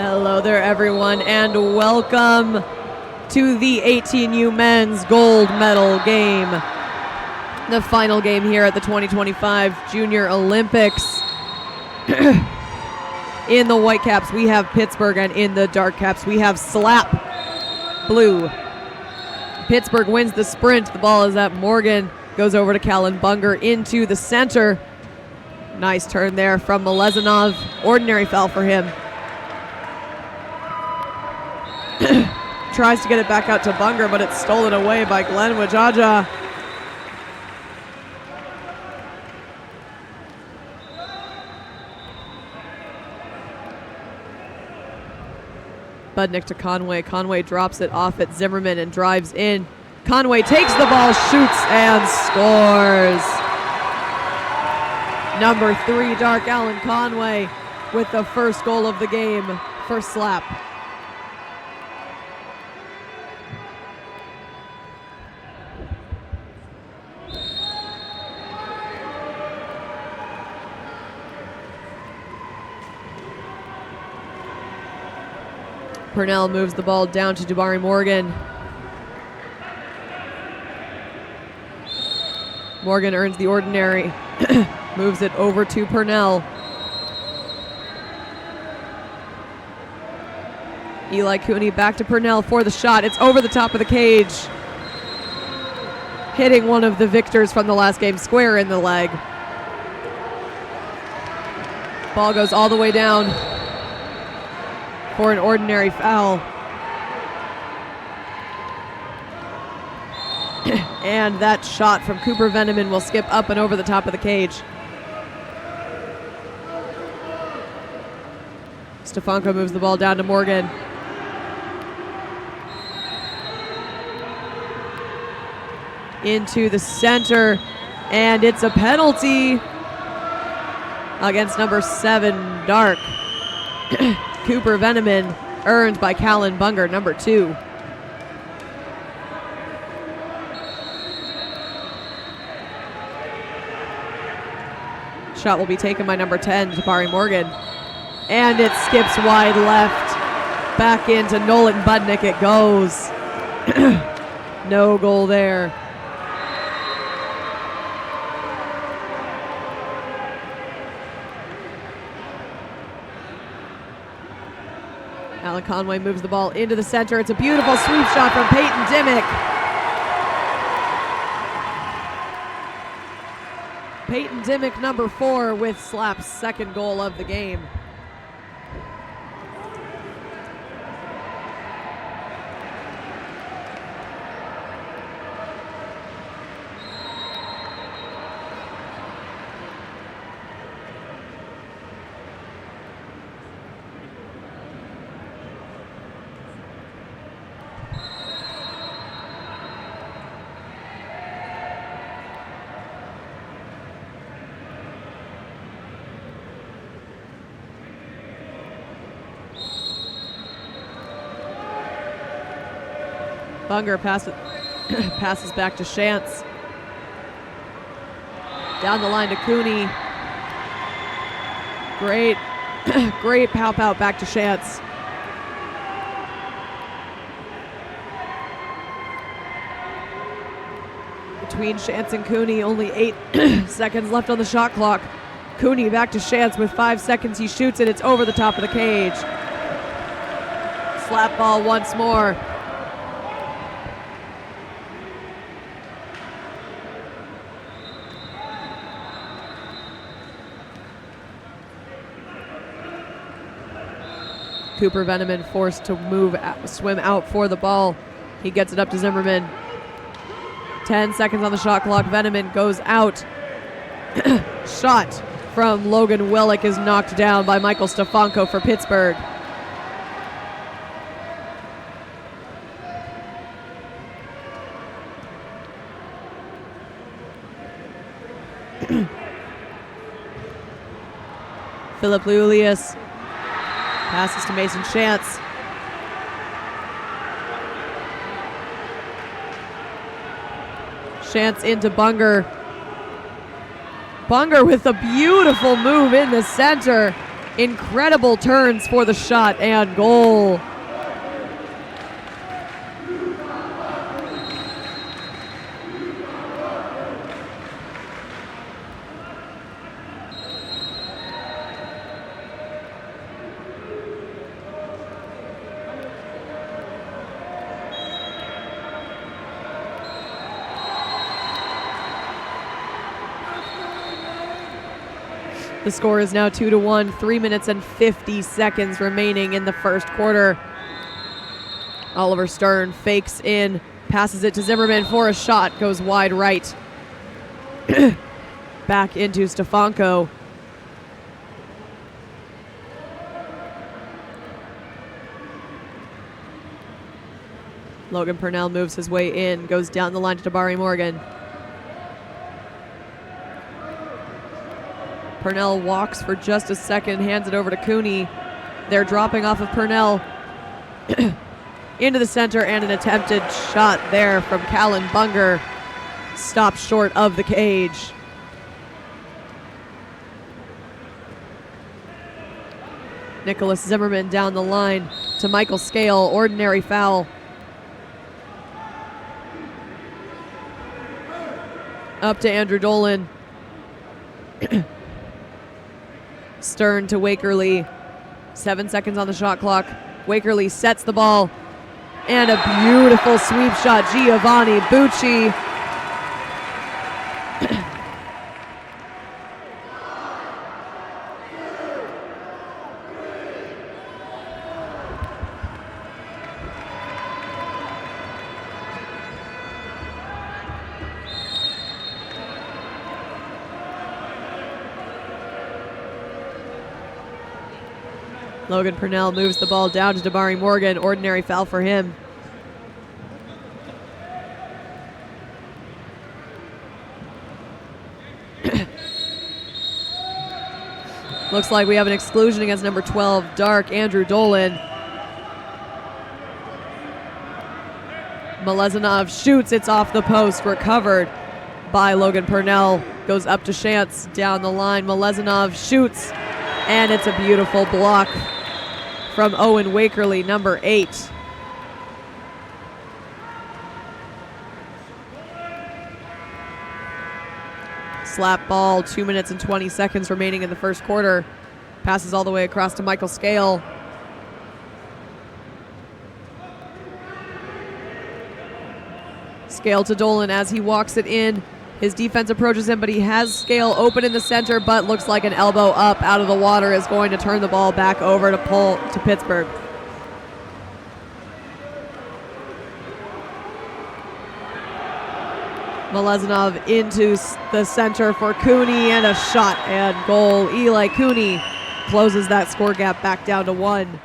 Hello there, everyone, and welcome to the 18U men's gold medal game. The final game here at the 2025 Junior Olympics. In the white caps, we have Pittsburgh, and in the dark caps, we have Slap Blue. Pittsburgh wins the sprint. The ball is at Morgan. Goes over to Callan Bunger into the center. Nice turn there from Milezanov. Ordinary foul for him. Tries to get it back out to Bunger, but it's stolen away by Glenn Wajaja. Budnick to Conway. Conway drops it off at Zimmerman and drives in. Conway takes the ball, shoots, and scores. Number 3, Dark Allen Conway with the first goal of the game for Slap. Purnell moves the ball down to Jabari Morgan. Morgan earns the ordinary. Moves it over to Purnell. Eli Cooney back to Purnell for the shot. It's over the top of the cage. Hitting one of the victors from the last game square in the leg. Ball goes all the way down for an ordinary foul. And that shot from Cooper Veneman will skip up and over the top of the cage. Stefanko moves the ball down to Morgan. Into the center, and it's a penalty against number 7, Dark. Cooper Veneman earned by Callan Bunger, number 2. Shot will be taken by number 10, Jabari Morgan. And it skips wide left. Back into Nolan Budnick it goes. No goal there. Alan Conway moves the ball into the center. It's a beautiful sweep shot from Peyton Dimmick. Peyton Dimmick, number 4, with Slap's second goal of the game. Bunger passes back to Shantz. Down the line to Cooney. Great pow-pow back to Shantz. Between Shantz and Cooney, only 8 seconds left on the shot clock. Cooney back to Shantz with 5 seconds. He shoots it. It's over the top of the cage. Slap ball once more. Cooper Veneman forced to swim out for the ball. He gets it up to Zimmerman. 10 seconds on the shot clock. Veneman goes out. Shot from Logan Willick is knocked down by Michael Stefanko for Pittsburgh. Philip Lulius passes to Mason Shantz. Shantz into Bunger. Bunger with a beautiful move in the center Incredible turns for the shot and goal. The score is now 2-1, 3 minutes and 50 seconds remaining in the first quarter. Oliver Stern fakes in, passes it to Zimmerman for a shot, goes wide right. Back into Stefanko. Logan Purnell moves his way in, goes down the line to Tabari Morgan. Purnell walks for just a second, hands it over to Cooney. They're dropping off of Purnell into the center, and an attempted shot there from Callan Bunger. Stopped short of the cage. Nicholas Zimmerman down the line to Michael Scale, ordinary foul. Up to Andrew Dolan. Stern to Wakerly. 7 seconds on the shot clock. Wakerly sets the ball. And a beautiful sweep shot. Giovanni Bucci. Logan Purnell moves the ball down to Tabari Morgan. Ordinary foul for him. Looks like we have an exclusion against number 12, Dark, Andrew Dolan. Malezanov shoots, it's off the post, recovered by Logan Purnell. Goes up to Shantz, down the line. Malezanov shoots, and it's a beautiful block from Owen Wakerly, number 8. Slap ball, 2 minutes and 20 seconds remaining in the first quarter. Passes all the way across to Michael Scale. Scale to Dolan as he walks it in. His defense approaches him, but he has Scale open in the center, but looks like an elbow up out of the water is going to turn the ball back over to Pittsburgh. Malezanov into the center for Cooney, and a shot and goal. Eli Cooney closes that score gap back down to 1.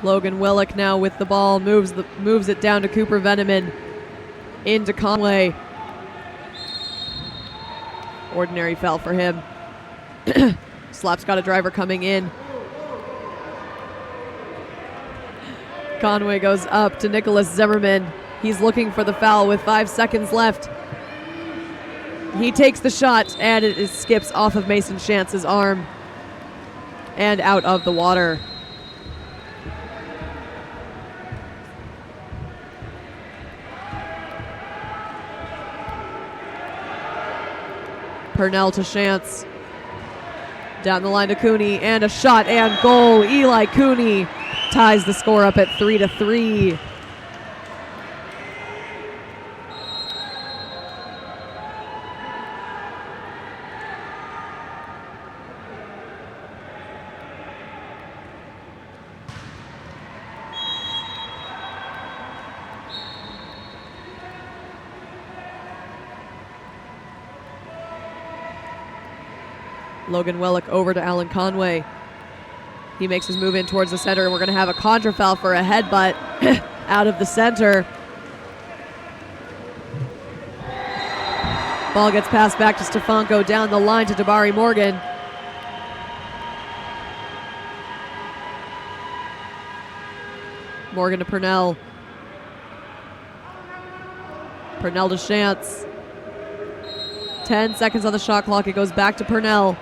Logan Willick now with the ball, moves it down to Cooper Veneman, into Conway. Ordinary foul for him. Slap's got a driver coming in. Conway goes up to Nicholas Zimmerman. He's looking for the foul with 5 seconds left. He takes the shot, and it skips off of Mason Shantz's arm and out of the water. Purnell to Shantz. Down the line to Cooney, and a shot and goal. Eli Cooney ties the score up at 3-3. Logan Wellick over to Alan Conway. He makes his move in towards the center, and we're going to have a contra foul for a headbutt out of the center. Ball gets passed back to Stefanko down the line to Tabari Morgan. Morgan to Purnell. Purnell to Shantz. 10 seconds on the shot clock. It goes back to Purnell.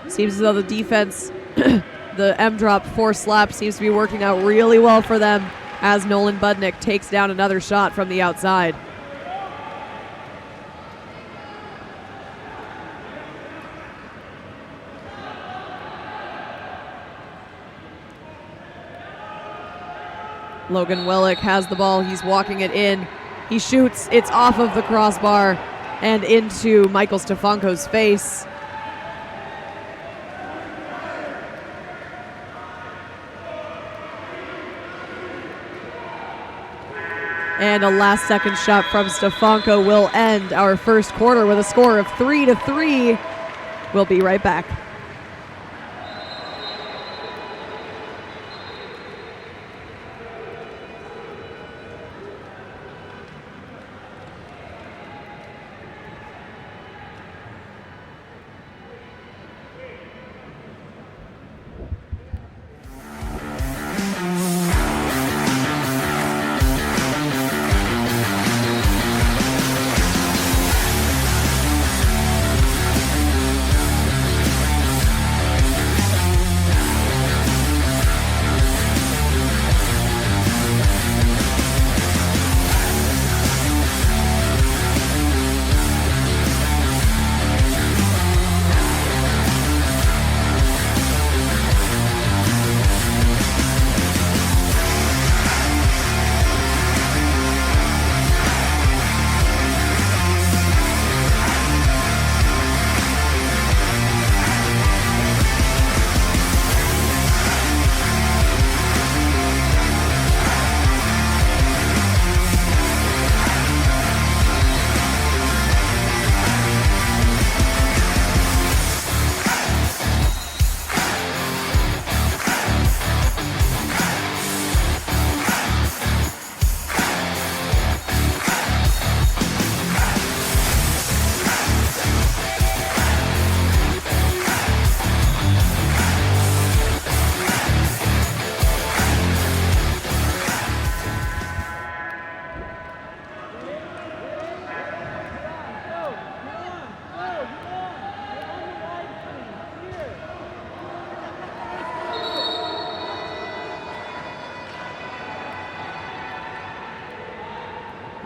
Seems as though the defense, the M-drop force slap, seems to be working out really well for them as Nolan Budnick takes down another shot from the outside. Logan Wellick has the ball. He's walking it in. He shoots. It's off of the crossbar and into Michael Stefanko's face. And a last-second shot from Stefanko will end our first quarter with a score of 3-3. We'll be right back.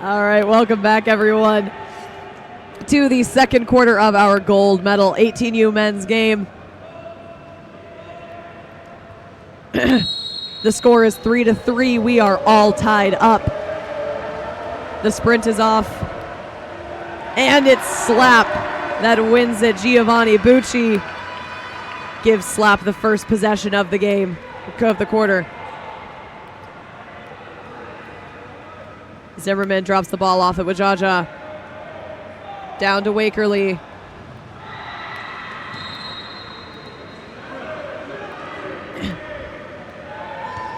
All right, welcome back, everyone, to the second quarter of our gold medal 18U men's game. The score is 3-3. We are all tied up. The sprint is off, and it's Slap that wins it. Giovanni Bucci gives Slap the first possession of the game, of the quarter. Zimmerman drops the ball off at Wajaja. Down to Wakerly.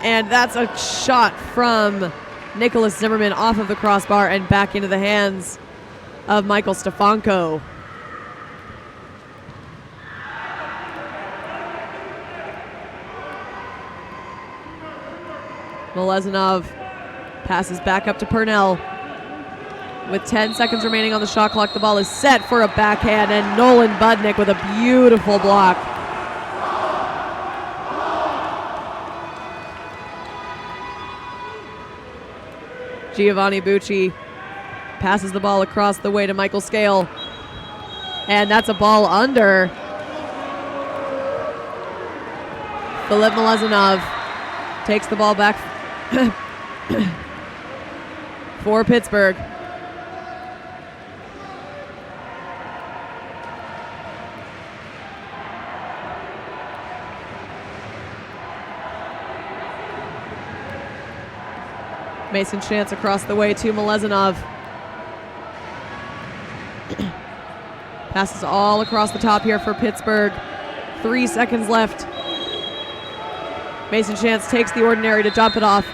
And that's a shot from Nicholas Zimmerman off of the crossbar and back into the hands of Michael Stefanko. Meleznov passes back up to Purnell. With 10 seconds remaining on the shot clock, the ball is set for a backhand, and Nolan Budnick with a beautiful block. Giovanni Bucci passes the ball across the way to Michael Scale, and that's a ball under. Filip Meleznov takes the ball back for Pittsburgh. Mason Shantz across the way to Meleznov. Passes all across the top here for Pittsburgh. 3 seconds left. Mason Chance takes the ordinary to dump it off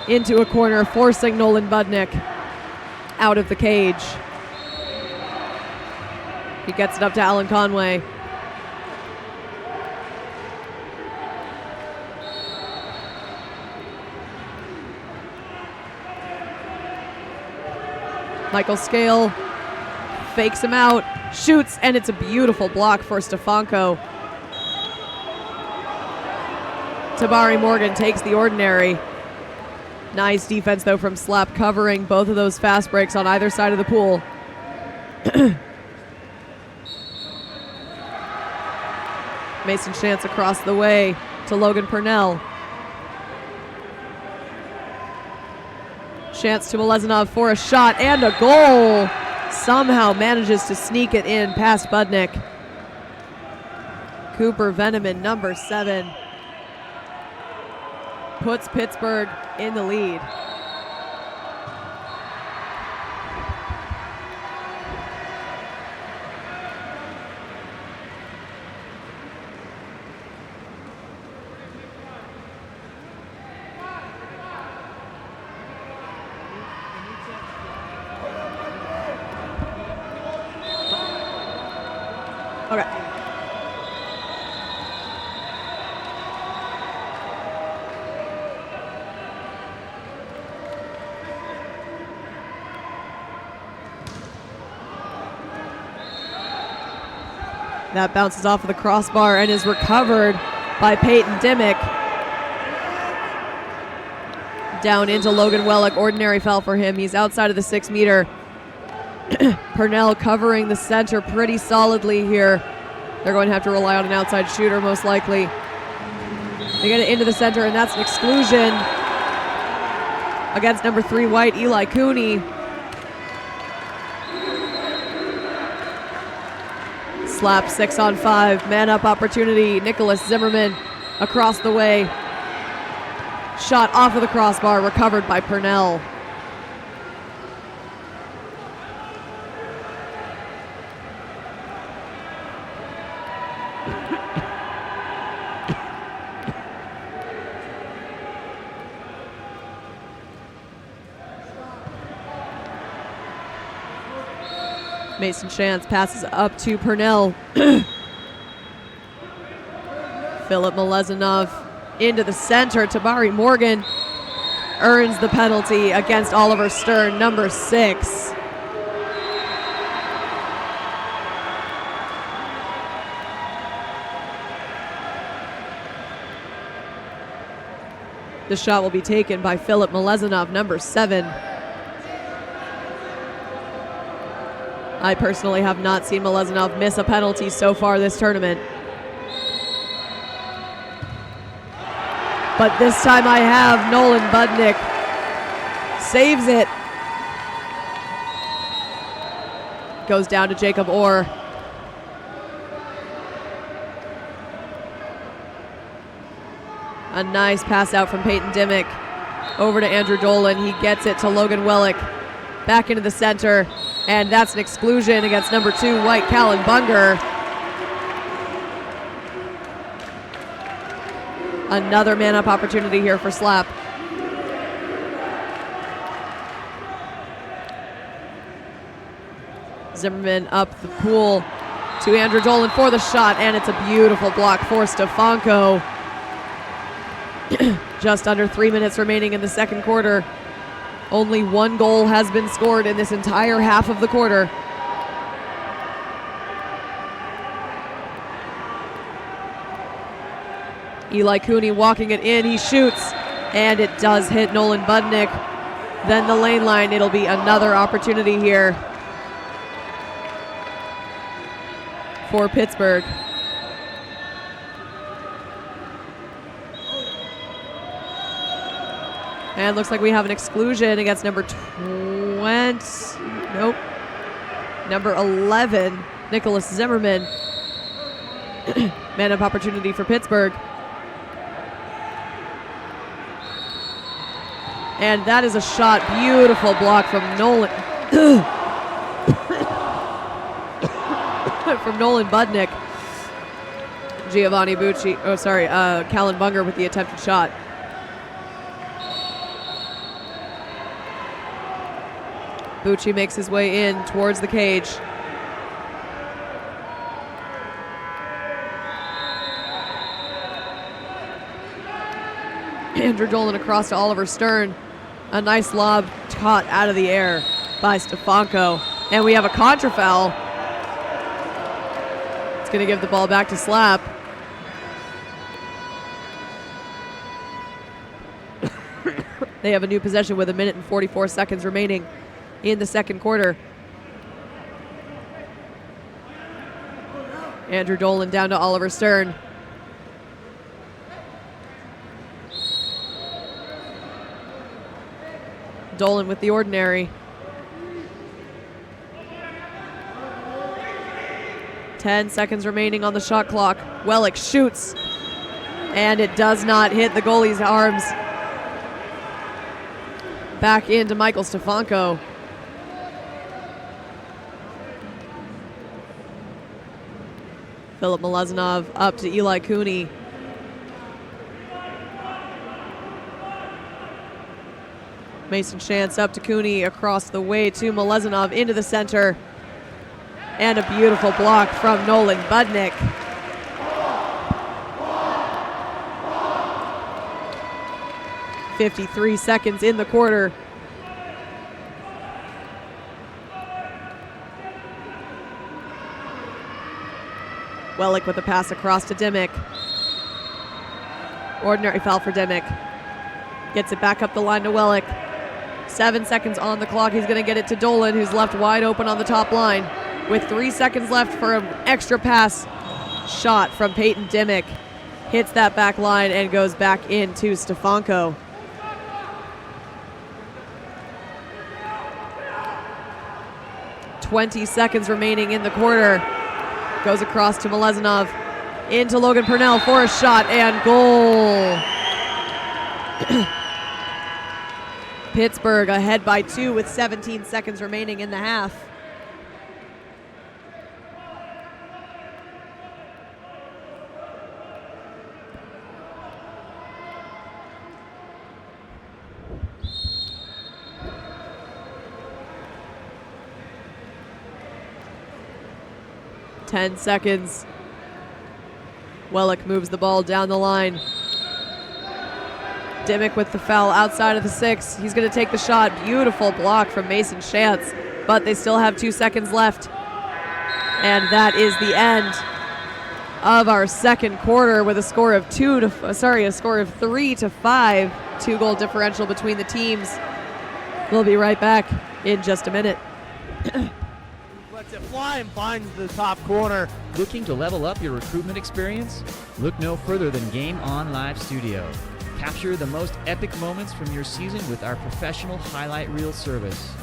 into a corner, forcing Nolan Budnick out of the cage. He gets it up to Alan Conway. Michael Scale fakes him out, shoots, and it's a beautiful block for Stefanko. Tabari Morgan takes the ordinary. Nice defense, though, from Slap, covering both of those fast breaks on either side of the pool. Mason Chance across the way to Logan Purnell. Chance to Malezinov for a shot and a goal. Somehow manages to sneak it in past Budnick. Cooper Veneman, number 7, puts Pittsburgh in the lead. Okay. That bounces off of the crossbar and is recovered by Peyton Dimmick. Down into Logan Wellick. Ordinary foul for him. He's outside of the 6 meter. Purnell covering the center pretty solidly here. They're going to have to rely on an outside shooter most likely. They get it into the center, and that's an exclusion against number 3 White, Eli Cooney. Slap 6-on-5, man up opportunity. Nicholas Zimmerman across the way. Shot off of the crossbar, recovered by Purnell. Mason Chance passes up to Purnell. Philip Malezinov into the center. Tabari Morgan earns the penalty against Oliver Stern, number 6. The shot will be taken by Philip Malezinov, number 7. I personally have not seen Malezinov miss a penalty so far this tournament. But this time I have. Nolan Budnick saves it. Goes down to Jacob Orr. A nice pass out from Peyton Dimmick over to Andrew Dolan. He gets it to Logan Wellick. Back into the center. And that's an exclusion against number 2, White, Callan Bunger. Another man-up opportunity here for Slap. Zimmerman up the pool to Andrew Dolan for the shot, and it's a beautiful block for Stefanko. Just under 3 minutes remaining in the second quarter. Only 1 goal has been scored in this entire half of the quarter. Eli Cooney walking it in. He shoots, and it does hit Nolan Budnick. Then the lane line. It'll be another opportunity here for Pittsburgh. And looks like we have an exclusion against number 20. Nope. Number 11, Nicholas Zimmerman. Man-up opportunity for Pittsburgh. And that is a shot. Beautiful block from Nolan. from Nolan Budnick. Callan Bunger with the attempted shot. Bucci makes his way in towards the cage. Andrew Dolan across to Oliver Stern. A nice lob caught out of the air by Stefanko. And we have a contra foul. It's going to give the ball back to Slap. They have a new possession with 1 minute and 44 seconds remaining in the second quarter. Andrew Dolan down to Oliver Stern. Dolan with the ordinary. 10 seconds remaining on the shot clock. Wellick shoots, and it does not hit the goalie's arms. Back into Michael Stefanko. Philip Milezanov up to Eli Cooney. Mason Shantz up to Cooney, across the way to Milezanov into the center. And a beautiful block from Nolan Budnick. .53 seconds in the quarter. Wellick with a pass across to Dimmick. Ordinary foul for Dimmick. Gets it back up the line to Wellick. 7 seconds on the clock. He's going to get it to Dolan, who's left wide open on the top line. With 3 seconds left for an extra pass shot from Peyton Dimmick. Hits that back line and goes back into Stefanko. .20 seconds remaining in the quarter. Goes across to Milezanov. Into Logan Purnell for a shot and goal. Pittsburgh ahead by 2 with 17 seconds remaining in the half. .10 seconds. Wellick moves the ball down the line. Dimmick with the foul outside of the 6. He's going to take the shot. Beautiful block from Mason Shantz, but they still have 2 seconds left. And that is the end of our second quarter with a score of 3 to 5. 2-goal differential between the teams. We'll be right back in just a minute. Lets it fly and finds the top corner. Looking to level up your recruitment experience? Look no further than Game On Live Studio. Capture the most epic moments from your season with our professional highlight reel service.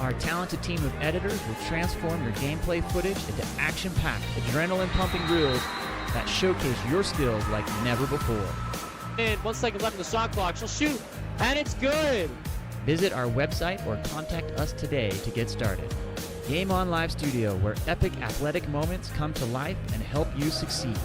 Our talented team of editors will transform your gameplay footage into action-packed, adrenaline-pumping reels that showcase your skills like never before. And 1 second left in the shot clock. She'll shoot, and it's good. Visit our website or contact us today to get started. Game On Live Studio, where epic athletic moments come to life and help you succeed.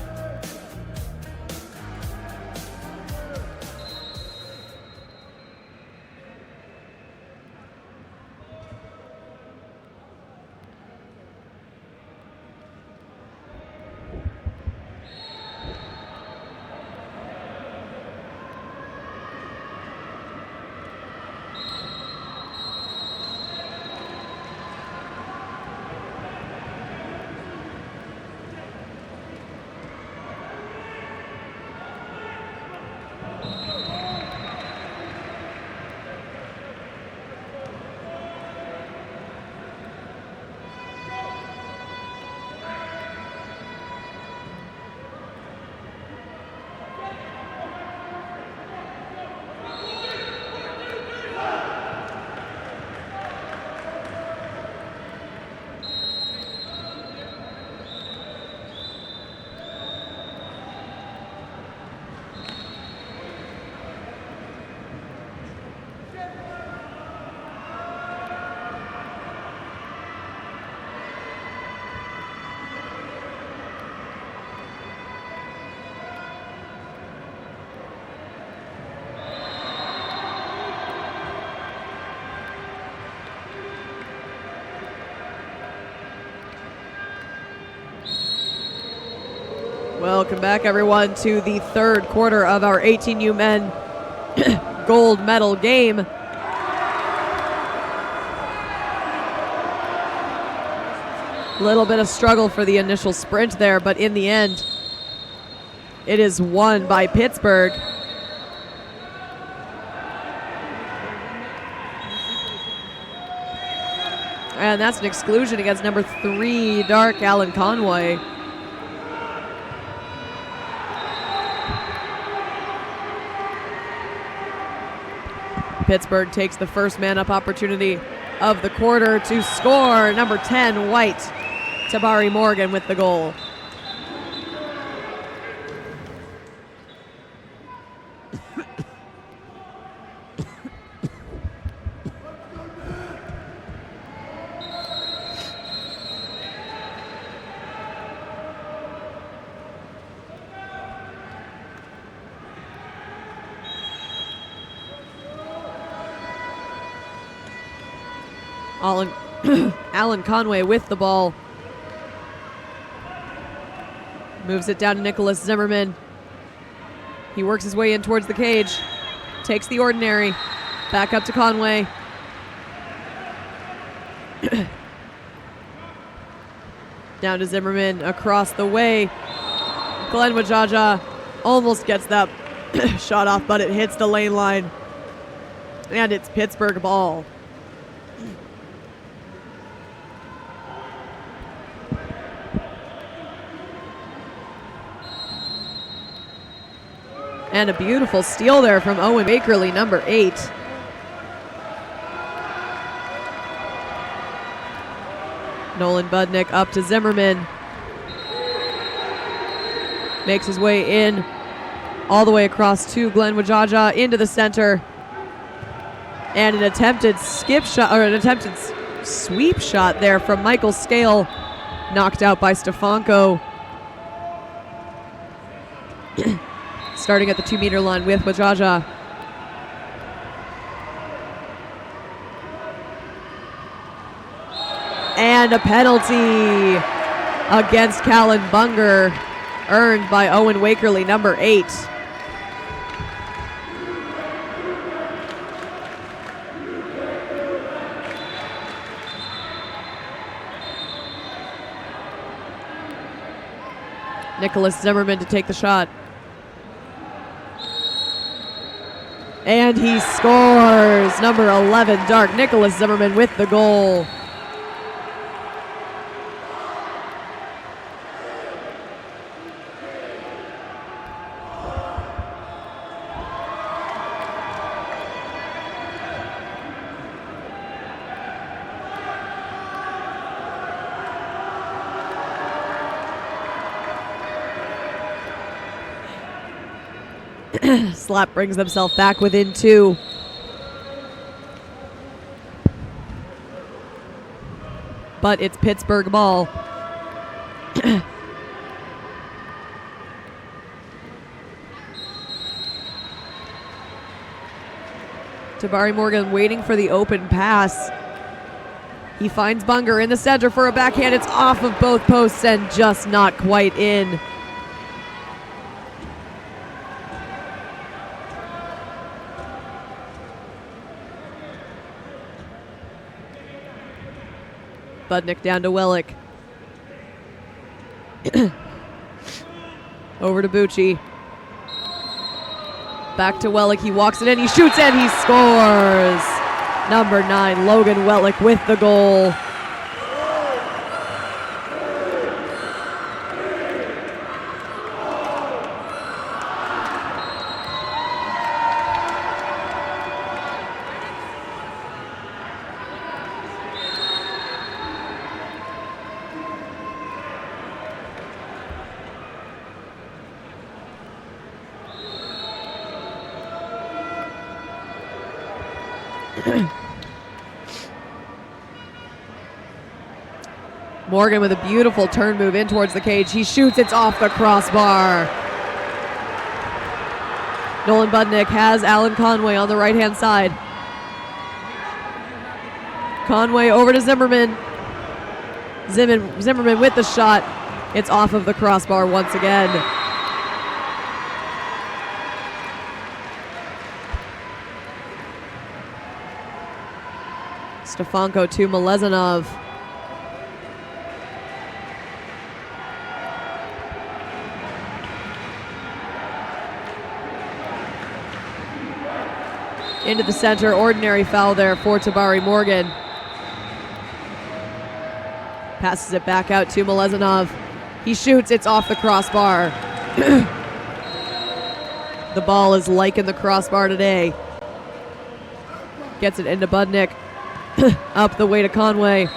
Welcome back, everyone, to the third quarter of our 18U men gold medal game. Little bit of struggle for the initial sprint there, but in the end, it is won by Pittsburgh. And that's an exclusion against number 3, Dark Alan Conway. Pittsburgh takes the first man-up opportunity of the quarter to score. Number 10, White, Tabari Morgan with the goal. Alan Conway with the ball. Moves it down to Nicholas Zimmerman. He works his way in towards the cage. Takes the ordinary. Back up to Conway. Down to Zimmerman across the way. Glenn Wajaja almost gets that shot off, but it hits the lane line. And it's Pittsburgh ball. And a beautiful steal there from Owen Bakerly, number 8. Nolan Budnick up to Zimmerman. Makes his way in all the way across to Glenn Wajaja into the center. And an attempted skip shot, or an attempted sweep shot there from Michael Scale, knocked out by Stefanko. Starting at the 2-meter line with Wajaja. And a penalty against Callan Bunger, earned by Owen Wakerly, number 8. Nicholas Zimmerman to take the shot. And he scores. Number 11, Dark Nicholas Zimmerman with the goal. Slap brings himself back within 2. But it's Pittsburgh ball. Tabari Morgan waiting for the open pass. He finds Bunger in the center for a backhand. It's off of both posts and just not quite in. Budnick down to Wellick. Over to Bucci. Back to Wellick. He walks it in. He shoots and he scores. Number 9, Logan Wellick with the goal. Morgan with a beautiful turn move in towards the cage. He shoots, it's off the crossbar. Nolan Budnick has Alan Conway on the right-hand side. Conway over to Zimmerman. Zimmerman with the shot. It's off of the crossbar once again. Stefanko to Malezinov. Into the center, ordinary foul there for Tabari Morgan. Passes it back out to Malezinov. He shoots, it's off the crossbar. The ball is liking the crossbar today. Gets it into Budnick. Up the way to Conway.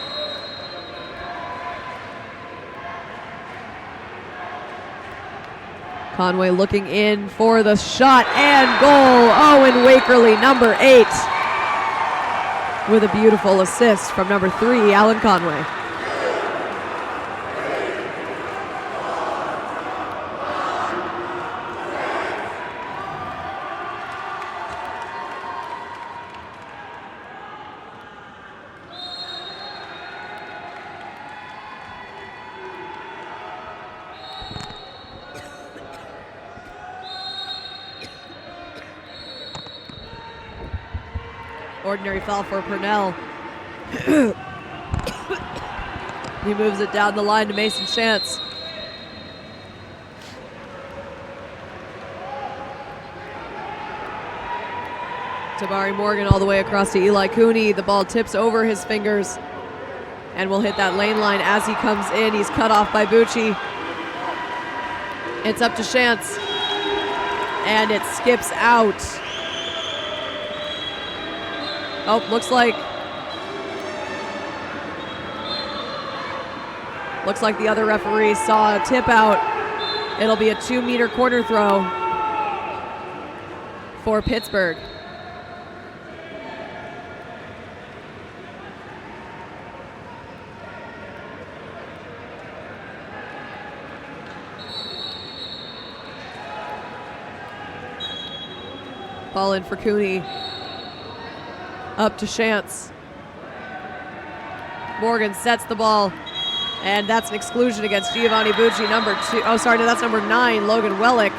Conway looking in for the shot and goal. Owen Wakerly, number 8, with a beautiful assist from number 3, Alan Conway. Ordinary foul for Purnell. He moves it down the line to Mason Chance. Tabari Morgan all the way across to Eli Cooney. The ball tips over his fingers and will hit that lane line as he comes in. He's cut off by Bucci. It's up to Chance. And it skips out. Oh, looks like the other referee saw a tip out. It'll be a 2-meter corner throw for Pittsburgh. Ball in for Cooney. Up to Chance. Morgan sets the ball, and that's an exclusion against Giovanni Bucci, number 2. Oh, sorry, no, that's number 9, Logan Wellick.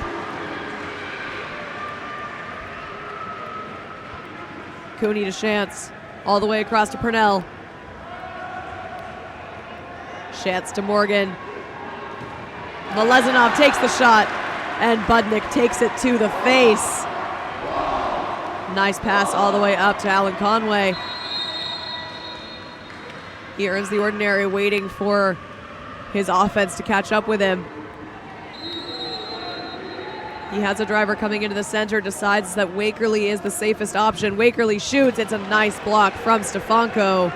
Cooney to Chance, all the way across to Purnell. Chance to Morgan. Malezinov takes the shot, and Budnick takes it to the face. Nice pass all the way up to Alan Conway. He earns the ordinary, waiting for his offense to catch up with him. He has a driver coming into the center, decides that Wakerly is the safest option. Wakerly shoots. It's a nice block from Stefanko.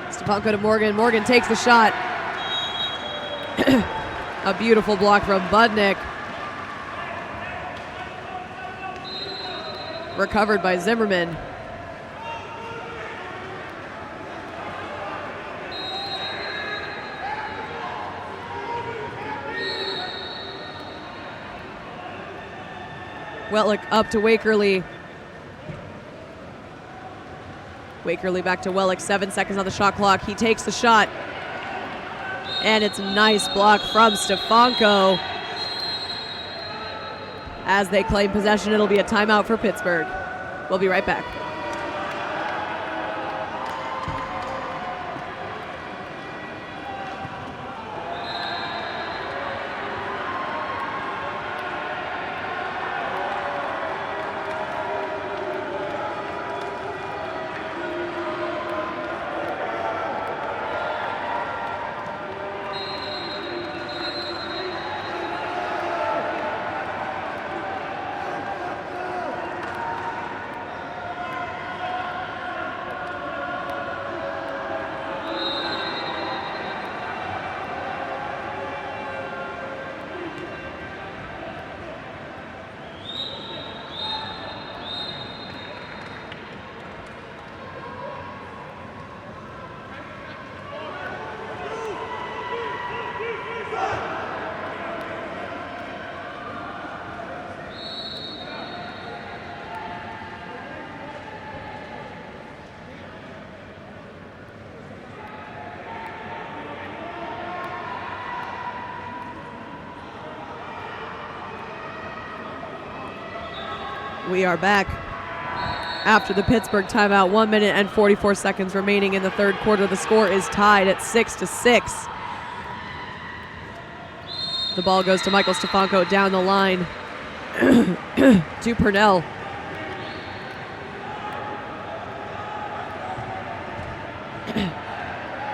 Stefanko to Morgan. Morgan takes the shot. A beautiful block from Budnick. Recovered by Zimmerman. Wellick up to Wakerly. Wakerly back to Wellick, 7 seconds on the shot clock. He takes the shot. And it's a nice block from Stefanko. As they claim possession, it'll be a timeout for Pittsburgh. We'll be right back. We are back after the Pittsburgh timeout. 1 minute and 44 seconds remaining in the third quarter. The score is tied at 6-6. The ball goes to Michael Stefanko down the line to Purnell.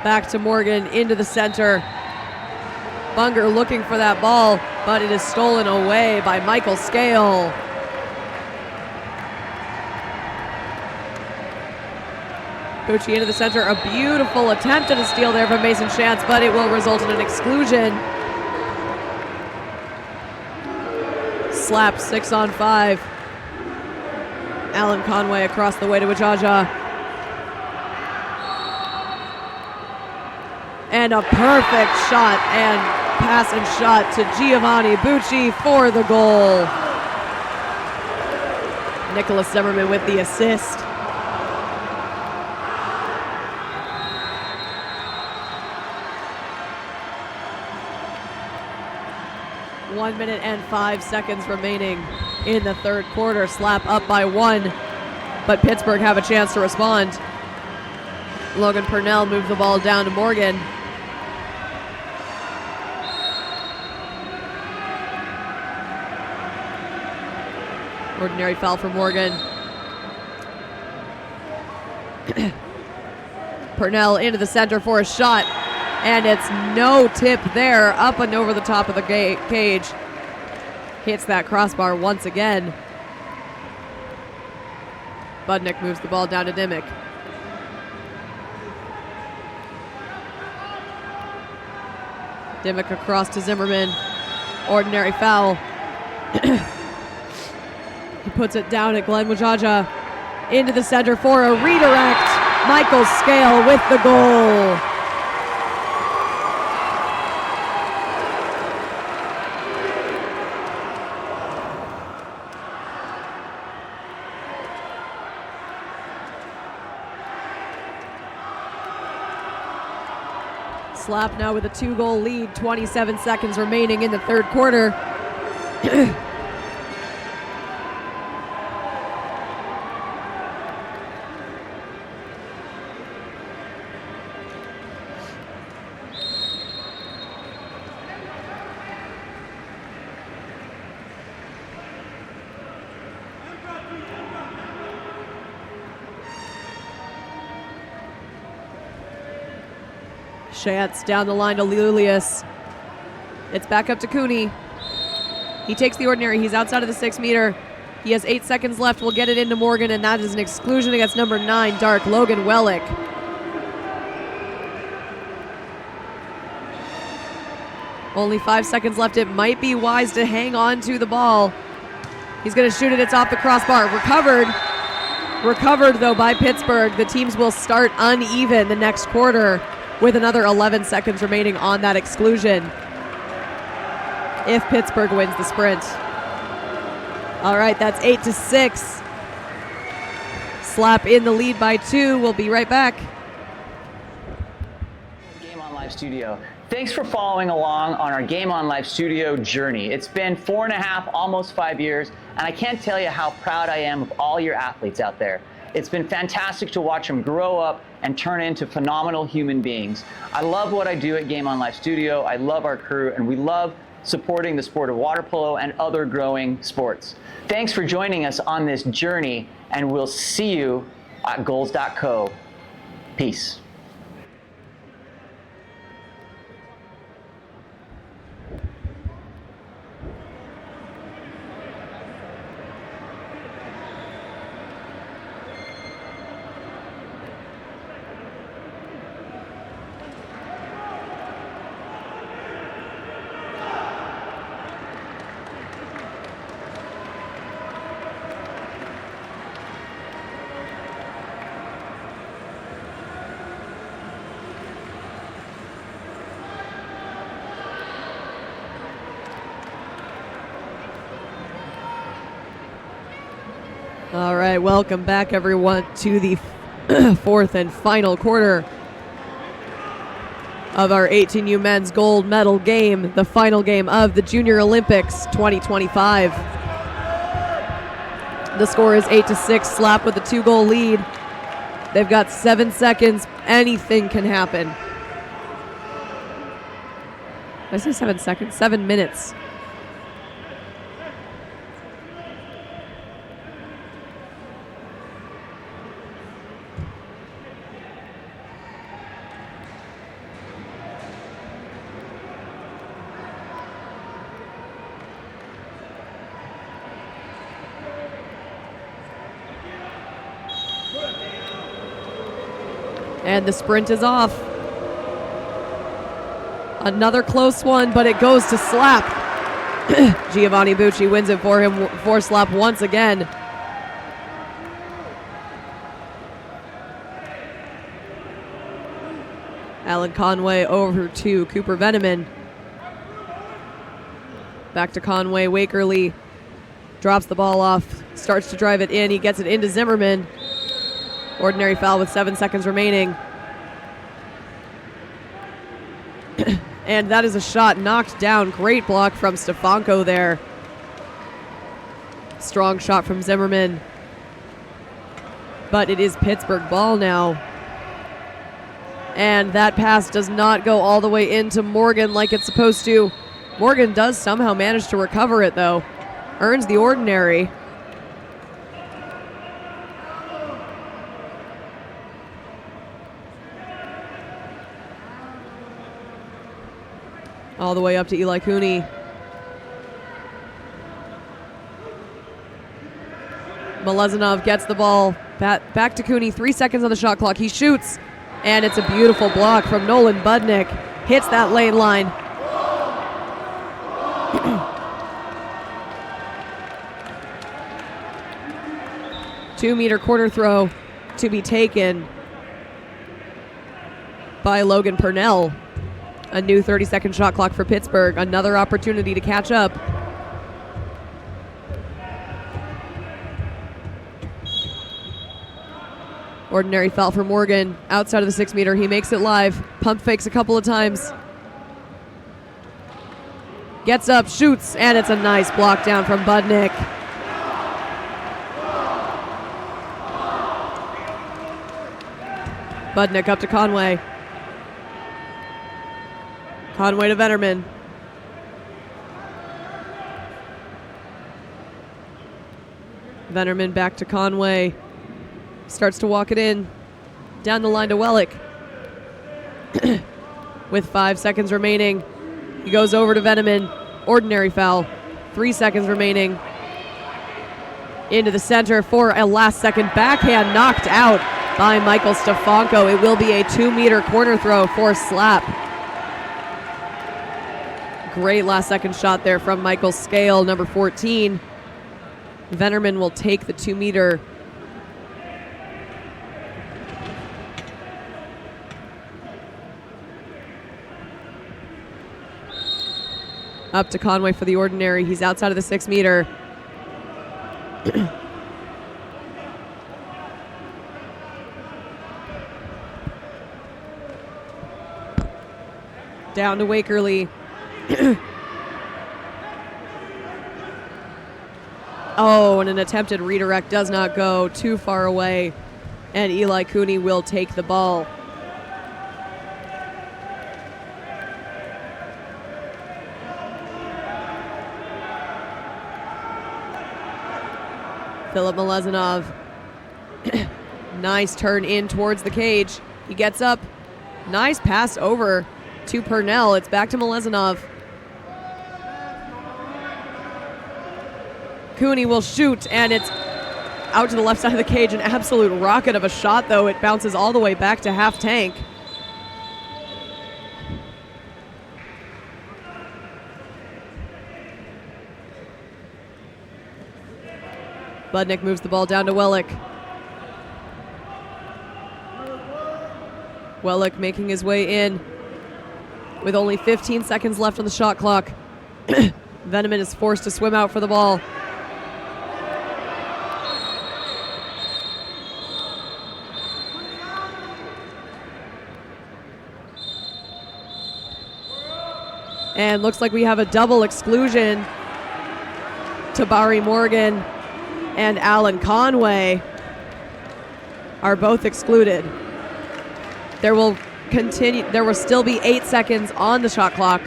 Back to Morgan into the center. Bunger looking for that ball, but it is stolen away by Michael Scale. Bucci into the center. A beautiful attempt at a steal there from Mason Shantz, but it will result in an exclusion. Slap 6-on-5. Alan Conway across the way to Wajaja. And a perfect shot and pass and shot to Giovanni Bucci for the goal. Nicholas Zimmerman with the assist. One minute and 5 seconds remaining in the third quarter. Slap up by 1, but Pittsburgh have a chance to respond. Logan Purnell moves the ball down to Morgan. Ordinary foul for Morgan. Purnell into the center for a shot, and it's no tip there, up and over the top of the cage. Hits that crossbar once again. Budnick moves the ball down to Dimmick. Dimmick across to Zimmerman. Ordinary foul. He puts it down at Glenn Wajaja. Into the center for a redirect. Michael Scale with the goal. Slap now with a 2-goal lead. 27 seconds remaining in the third quarter. Shantz down the line to Lulius. It's back up to Cooney. He takes the ordinary. He's outside of the 6 meter. He has 8 seconds left. We'll get it into Morgan, and that is an exclusion against number 9, Dark, Logan Wellick. Only 5 seconds left. It might be wise to hang on to the ball. He's going to shoot it. It's off the crossbar. Recovered, though, by Pittsburgh. The teams will start uneven the next quarter with another 11 seconds remaining on that exclusion if Pittsburgh wins the sprint. All right, that's 8-6. Slap in the lead by 2. We'll be right back. Game On Live Studio. Thanks for following along on our Game On Live Studio journey. It's been 4.5, almost 5 years, and I can't tell you how proud I am of all your athletes out there. It's been fantastic to watch them grow up and turn into phenomenal human beings. I love what I do at Game On Live Studio. I love our crew, and we love supporting the sport of water polo and other growing sports. Thanks for joining us on this journey, and we'll see you at goals.co. Peace. All right, welcome back, everyone, to the fourth and final quarter of our 18U men's gold medal game, the final game of the Junior Olympics 2025. The score is 8-6. Slap with a 2-goal lead. They've got 7 seconds. Anything can happen. Did I say 7 seconds? 7 minutes. And the sprint is off. Another close one, but it goes to Slap. Giovanni Bucci wins it for him for Slap once again. Alan Conway over to Cooper Veneman. Back to Conway. Wakerly drops the ball off, starts to drive it in. He gets it into Zimmerman. Ordinary foul with 7 seconds remaining. And that is a shot knocked down. Great block from Stefanko there. Strong shot from Zimmerman. But it is Pittsburgh ball now. And that pass does not go all the way into Morgan like it's supposed to. Morgan does somehow manage to recover it, though. Earns the ordinary. All the way up to Eli Cooney. Melezanov gets the ball back to Cooney. 3 seconds on the shot clock. He shoots, and it's a beautiful block from Nolan Budnick. Hits that lane line. Two-meter corner throw to be taken by Logan Purnell. A new 30-second shot clock for Pittsburgh. Another opportunity to catch up. Ordinary foul for Morgan. Outside of the 6 meter. He makes it live. Pump fakes a couple of times. Gets up, shoots, and it's a nice block down from Budnick. Budnick up to Conway. Conway to Venerman. Venerman back to Conway. Starts to walk it in. Down the line to Wellick. With 5 seconds remaining. He goes over to Veneman. Ordinary foul. 3 seconds remaining. Into the center for a last second backhand knocked out by Michael Stefanko. It will be a 2-meter corner throw for Slap. Great last second shot there from Michael Scale, number 14. Venerman will take the 2-meter. Up to Conway for the ordinary. He's outside of the 6 meter. Down to Wakerly. Oh, and an attempted redirect does not go too far away. And Eli Cooney will take the ball. Philip Melezanov. Nice turn in towards the cage. He gets up. Nice pass over to Purnell. It's back to Melezanov. Cooney will shoot, and it's out to the left side of the cage. An absolute rocket of a shot, though. It bounces all the way back to half tank. Budnick moves the ball down to Wellick. Wellick making his way in with only 15 seconds left on the shot clock. Veneman is forced to swim out for the ball. And looks like we have a double exclusion to Barry Morgan. and Alan Conway are both excluded. There will still be 8 seconds on the shot clock.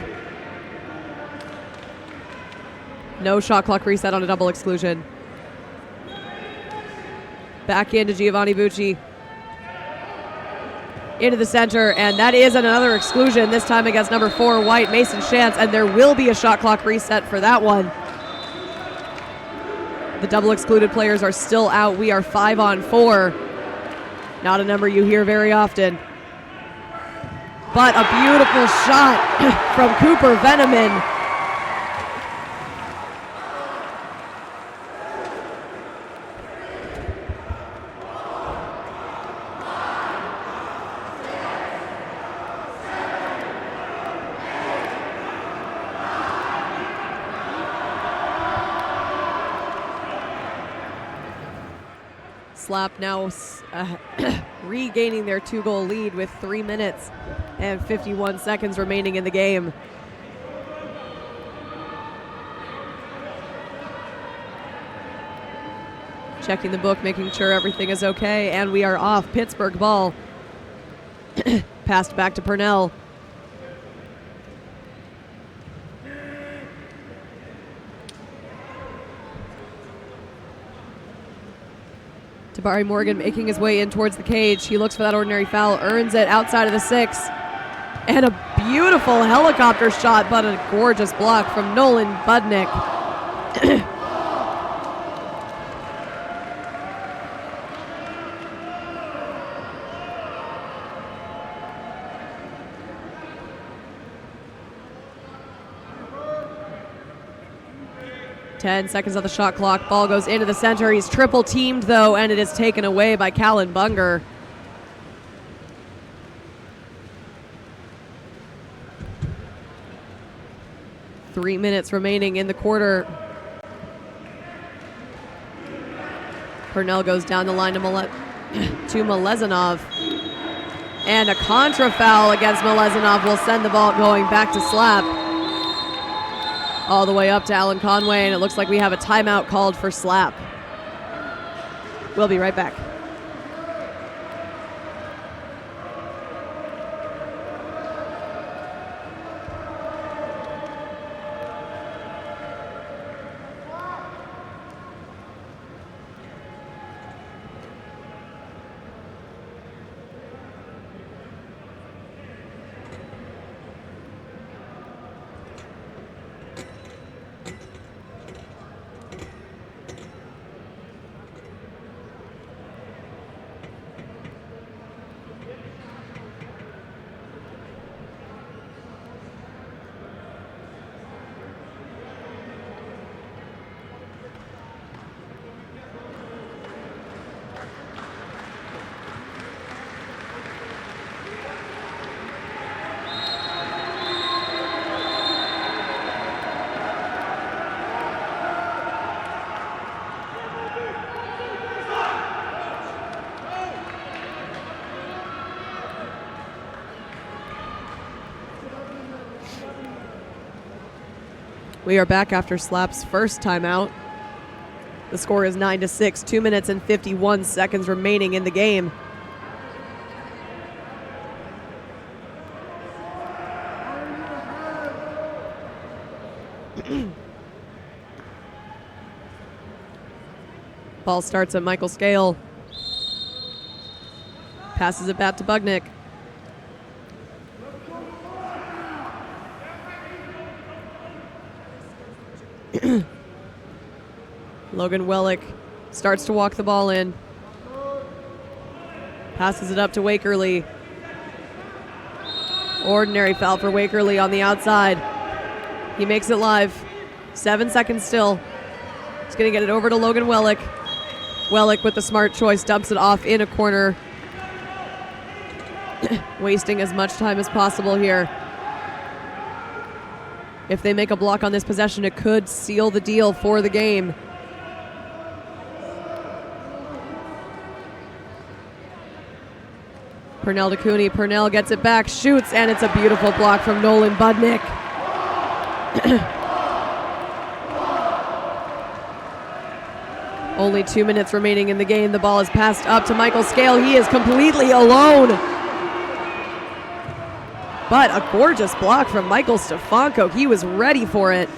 No shot clock reset on a double exclusion. Back into Giovanni Bucci. Into the center, and that is another exclusion, this time against number 4, White, Mason Shantz, and there will be a shot clock reset for that one. The double excluded players are still out. We are 5-on-4. Not a number you hear very often. But a beautiful shot from Cooper Veneman. Slap now regaining their 2-goal lead with 3 minutes and 51 seconds remaining in the game. Checking the book, making sure everything is okay, and we are off. Pittsburgh ball. Passed back to Purnell. Tabari Morgan making his way in towards the cage. He looks for that ordinary foul, earns it outside of the 6. And a beautiful helicopter shot, but a gorgeous block from Nolan Budnick. Ten seconds on the shot clock. Ball goes into the center. He's triple teamed though, and it is taken away by Callan Bunger. Three minutes remaining in the quarter. Purnell goes down the line to Malezinov. And a contra foul against Malezinov will send the ball going back to Slap. All the way up to Alan Conway, and it looks like we have a timeout called for Slap. We'll be right back. We are back after Slap's first timeout. The score is 9-6, 2 minutes and 51 seconds remaining in the game. Ball starts at Michael Scale. Passes it back to Bugnick. Logan Wellick starts to walk the ball in. Passes it up to Wakerly. Ordinary foul for Wakerly on the outside. He makes it live. 7 seconds still. He's going to get it over to Logan Wellick. Wellick with the smart choice dumps it off in a corner. Wasting as much time as possible here. If they make a block on this possession, it could seal the deal for the game. Purnell to Cooney. Purnell gets it back, shoots, and it's a beautiful block from Nolan Budnick. Only 2 minutes remaining in the game. The ball is passed up to Michael Scale. He is completely alone. But a gorgeous block from Michael Stefanko. He was ready for it.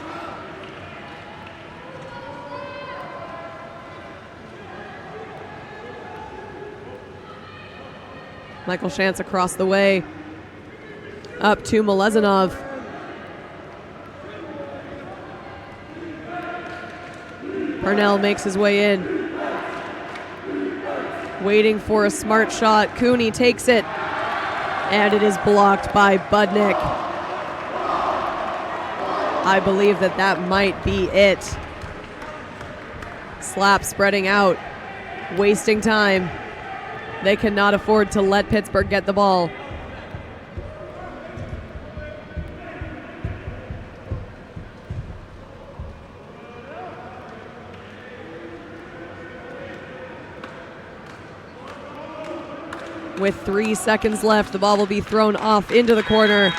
Michael Shantz across the way. Up to Malezinov. Purnell makes his way in. Waiting for a smart shot. Cooney takes it. And it is blocked by Budnick. I believe that might be it. Slap spreading out. Wasting time. They cannot afford to let Pittsburgh get the ball. With 3 seconds left, the ball will be thrown off into the corner.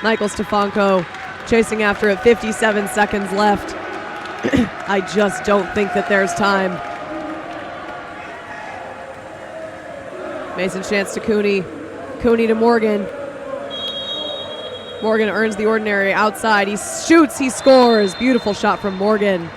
Michael Stefanko chasing after it, 57 seconds left. I just don't think that there's time. Mason Shantz to Cooney. Cooney to Morgan. Morgan earns the ordinary outside. He shoots, he scores. Beautiful shot from Morgan.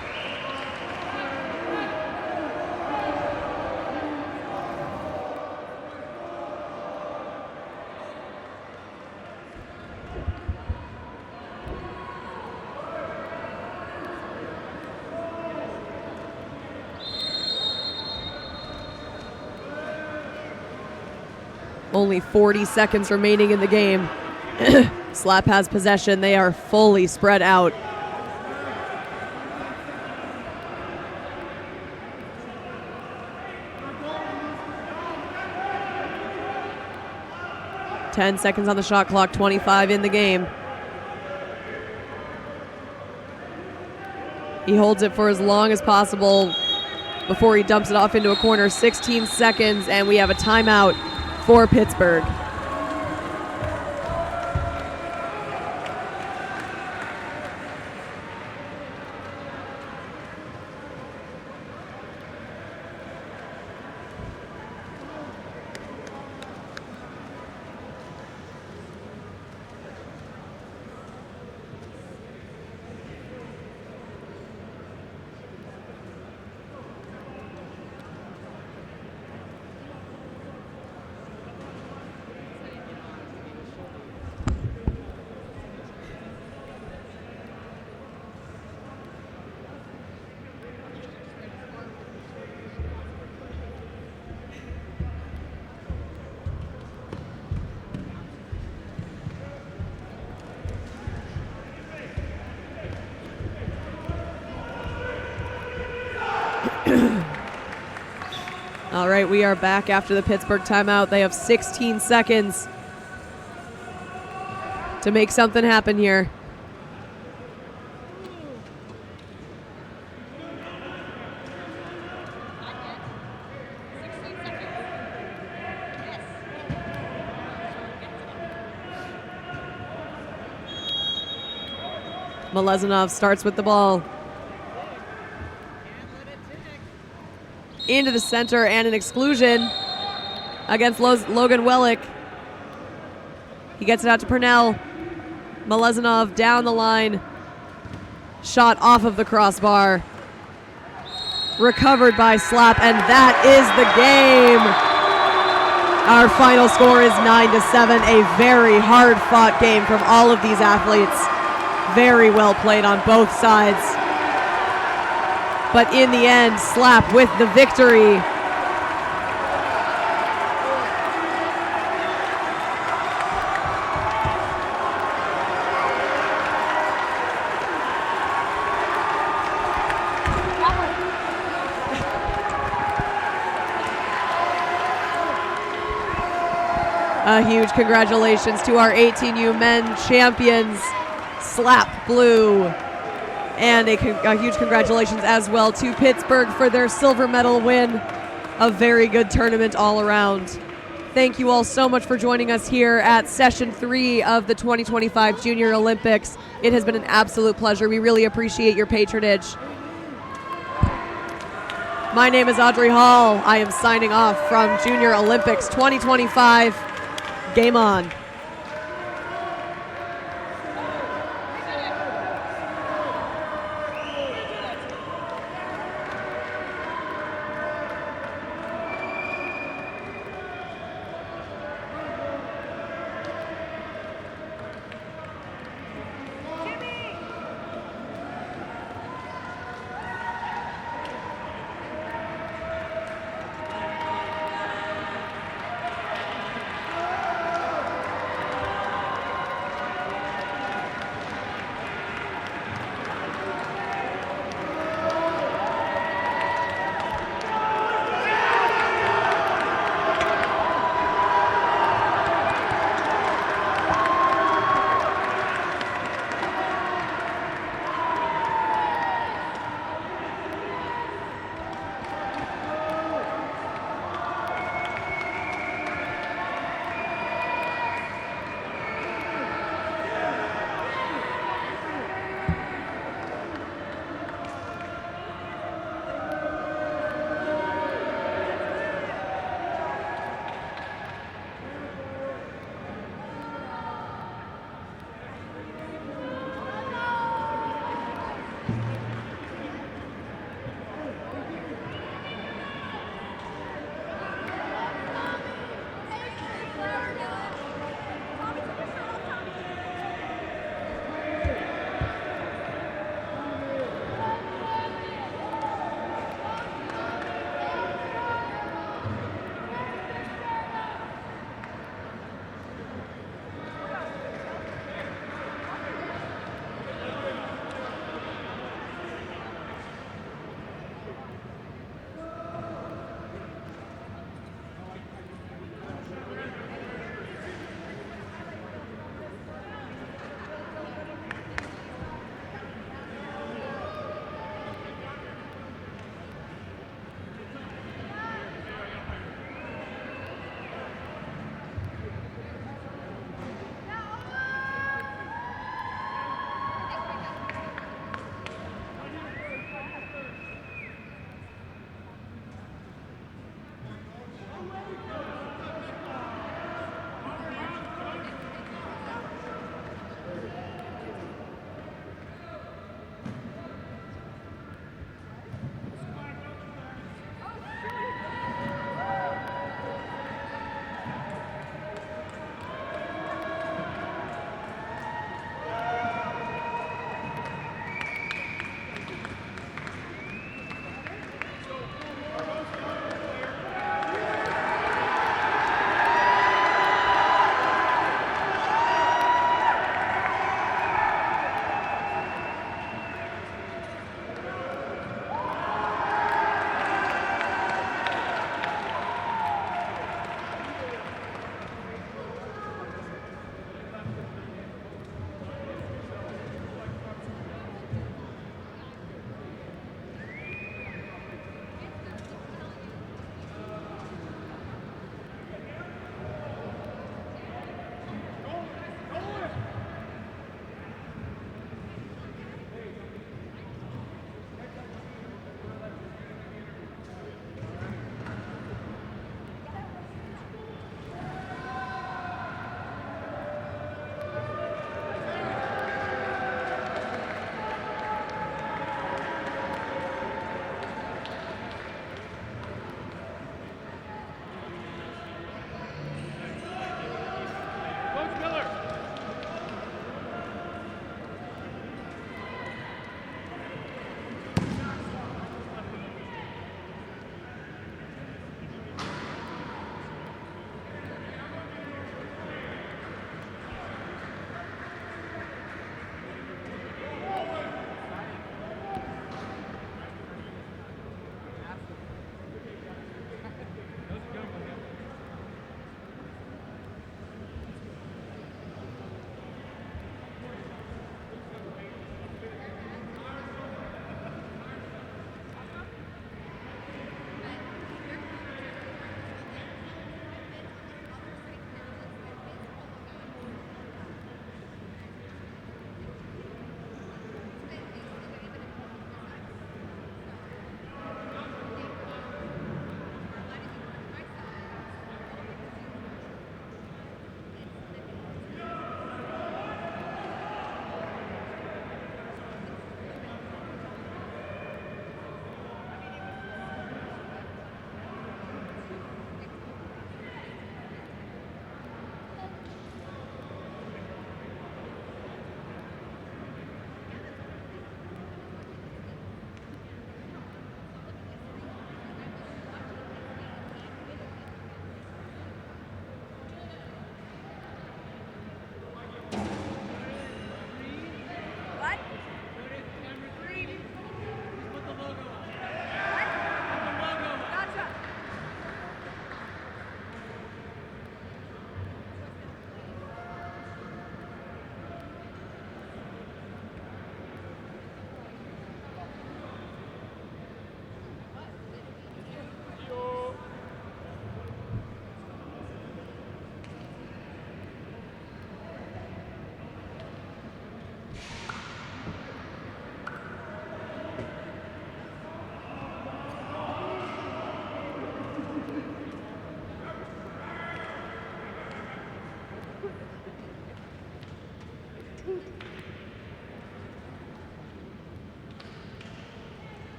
Only 40 seconds remaining in the game. Slap has possession. They are fully spread out. Ten seconds on the shot clock, 25 in the game. He holds it for as long as possible before he dumps it off into a corner. 16 seconds, and we have a timeout for Pittsburgh. All right, we are back after the Pittsburgh timeout. They have 16 seconds to make something happen here. Malezinov starts with the ball. Into the center and an exclusion against Logan Wellick. He gets it out to Purnell. Malezinov down the line. Shot off of the crossbar. Recovered by Slap, and that is the game. Our final score is 9-7. A very hard-fought game from all of these athletes. Very well played on both sides. But in the end, Slap with the victory. A huge congratulations to our 18U men champions, Slap Blue. And a huge congratulations as well to Pittsburgh for their silver medal win. A very good tournament all around. Thank you all so much for joining us here at Session 3 of the 2025 Junior Olympics. It has been an absolute pleasure. We really appreciate your patronage. My name is Audrey Hall. I am signing off from Junior Olympics 2025. Game on.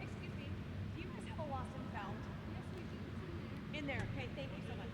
Excuse me, do you guys have a lost and found? Yes, we do. In there. Okay, thank you so much.